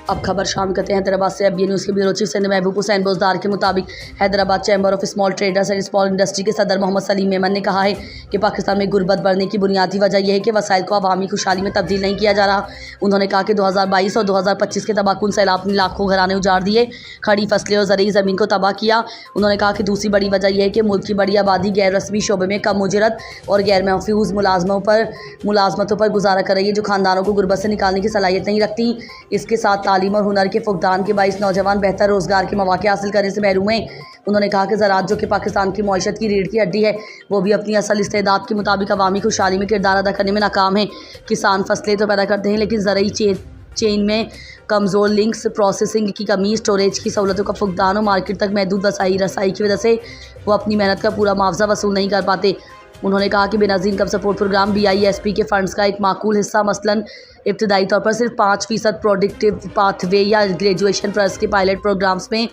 اب خبر شامل کرتے ہیں حیدرآباد سے۔ اب یہ نیوز کے بیورو چیف سندھ محبوب حسین بوزدار کے مطابق Hyderabad chamber of small traders and small industry کے صدر محمد سلیم میمن نے کہا ہے کہ پاکستان میں غربت بڑھنے کی بنیادی وجہ یہ ہے کہ وسائل کو عوامی خوشحالی میں تبدیل نہیں کیا جا رہا۔ انہوں نے کہا کہ 2022 اور 2025 کے تباہ کن سیلاب نے لاکھوں گھرانے اجاڑ دیے، کھڑی فصلیں اور زرعی زمین کو تباہ کیا۔ انہوں نے کہا کہ دوسری بڑی وجہ یہ ہے کہ ملک کی بڑی آبادی غیر رسمی شعبے میں کم اجرت اور غیر محفوظ ملازمتوں پر گزارا کر رہی ہے، جو خاندانوں کو غربت سے نکالنے کی صلاحیت نہیں رکھتی۔ اس کے ساتھ تعلیم اور ہنر کے فقدان کے باعث نوجوان بہتر روزگار کے مواقع حاصل کرنے سے محروم ہیں۔ انہوں نے کہا کہ زراعت، جو کہ پاکستان کی معیشت کی ریڑھ کی ہڈی ہے، وہ بھی اپنی اصل استعداد کے مطابق عوامی خوشحالی میں کردار ادا کرنے میں ناکام ہے۔ کسان فصلیں تو پیدا کرتے ہیں، لیکن زرعی چین میں کمزور لنکس، پروسیسنگ کی کمی، اسٹوریج کی سہولتوں کا فقدان اور مارکیٹ تک محدود رسائی کی وجہ سے وہ اپنی محنت کا پورا معاوضہ وصول نہیں کر پاتے۔ انہوں نے کہا کہ بے نظیر انکم سپورٹ پروگرام BISP کے فنڈز کا ایک معقول حصہ، مثلاً ابتدائی طور پر صرف 5% پروڈکٹیو پاتھ وے یا گریجویشن پلس کے پائلٹ پروگرامز میں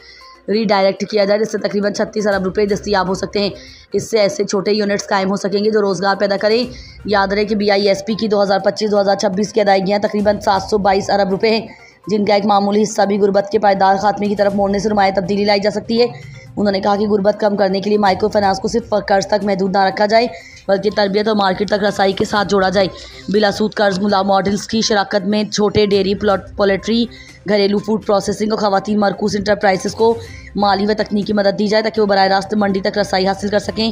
ری ڈائریکٹ کیا جائے، جس سے تقریباً 36 ارب روپے دستیاب ہو سکتے ہیں۔ اس سے ایسے چھوٹے یونٹس قائم ہو سکیں گے جو روزگار پیدا کریں۔ یاد رہے کہ BISP کی 2025-2026 کی ادائیگیاں تقریباً 722 ارب روپے ہیں، جن کا ایک معمولی حصہ بھی غربت کے پائیدار خاتمے کی طرف موڑنے سے نمایاں تبدیلی لائی جا سکتی ہے۔ انہوں نے کہا کہ غربت کم کرنے کے لیے مائیکرو فنانس کو صرف قرض تک محدود نہ رکھا جائے، بلکہ تربیت اور مارکیٹ تک رسائی کے ساتھ جوڑا جائے۔ بلا سود قرض ماڈلز کی شراکت میں چھوٹے ڈیری، پولٹری، گھریلو فوڈ پروسیسنگ اور خواتین مرکوز انٹرپرائزز کو مالی و تکنیکی مدد دی جائے تاکہ وہ براہ راست منڈی تک رسائی حاصل کر سکیں۔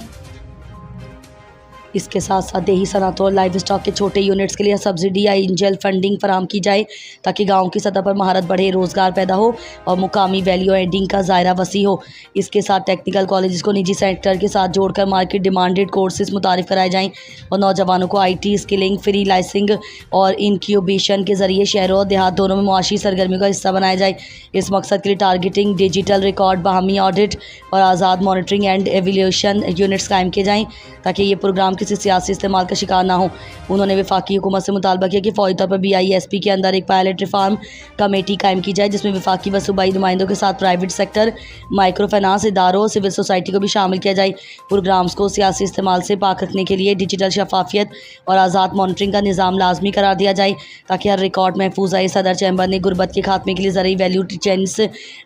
اس کے ساتھ ساتھ دیہی صنعتوں اور لائیو اسٹاک کے چھوٹے یونٹس کے لیے سبسڈی یا اینجل فنڈنگ فراہم کی جائے تاکہ گاؤں کی سطح پر مہارت بڑھے، روزگار پیدا ہو اور مقامی ویلیو ایڈنگ کا دائرہ وسیع ہو۔ اس کے ساتھ ٹیکنیکل کالجز کو نجی سیکٹر کے ساتھ جوڑ کر مارکیٹ ڈیمانڈڈ کورسز متعارف کرائے جائیں اور نوجوانوں کو IT اسکلنگ، فری لائسنگ اور انکیوبیشن کے ذریعے شہروں اور دیہات دونوں میں معاشی سرگرمیوں کا حصہ بنایا جائے۔ اس مقصد کے لیے ٹارگیٹنگ، ڈیجیٹل ریکارڈ، باہمی آڈٹ اور آزاد مانیٹرنگ اینڈ ایویلیوشن یونٹس قائم کیے جائیں تاکہ یہ پروگرام کسی سیاسی استعمال کا شکار نہ ہوں۔ انہوں نے وفاقی حکومت سے مطالبہ کیا کہ فوری طور پر BISP کے اندر ایک پائلٹ ریفارم کمیٹی قائم کی جائے، جس میں وفاقی و صوبائی نمائندوں کے ساتھ پرائیویٹ سیکٹر، مائیکرو فنانس اداروں اور سول سوسائٹی کو بھی شامل کیا جائے۔ پروگرامز کو سیاسی استعمال سے پاک رکھنے کے لیے ڈیجیٹل شفافیت اور آزاد مانیٹرنگ کا نظام لازمی قرار دیا جائے تاکہ ہر ریکارڈ محفوظ رہے۔ صدر چیمبر نے غربت کے خاتمے کے لیے زرعی value chains,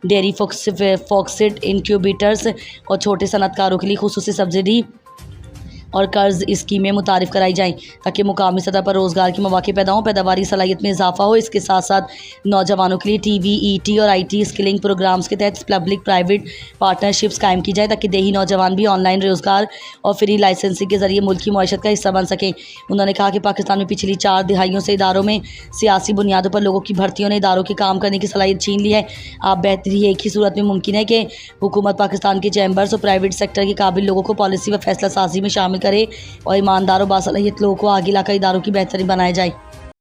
dairy focused incubators اور چھوٹے صنعت کاروں کے لیے خصوصی سبسڈی اور قرض اسکیمیں متعارف کرائی جائیں تاکہ مقامی سطح پر روزگار کے مواقع پیدا ہوں، پیداواری صلاحیت میں اضافہ ہو۔ اس کے ساتھ ساتھ نوجوانوں کے لیے TVET اور IT اسکلنگ پروگرامز کے تحت پبلک پرائیویٹ پارٹنرشپس قائم کی جائیں تاکہ دیہی نوجوان بھی آن لائن روزگار اور فری لائسنسنگ کے ذریعے ملک کی معیشت کا حصہ بن سکیں۔ انہوں نے کہا کہ پاکستان میں پچھلی 4 دہائیوں سے اداروں میں سیاسی بنیادوں پر لوگوں کی بھرتیوں نے اداروں کے کام کرنے کی صلاحیت چھین لی ہے۔ اب بہتری ایک ہی صورت میں ممکن ہے کہ حکومت پاکستان کے چیمبرز اور پرائیویٹ سیکٹر کے قابل لوگوں کو پالیسی و فیصلہ سازی میں شامل کرے اور ایماندار و باصلاحیت لوگوں کو آگے لا کر اداروں کی بہتری بنائے جائے۔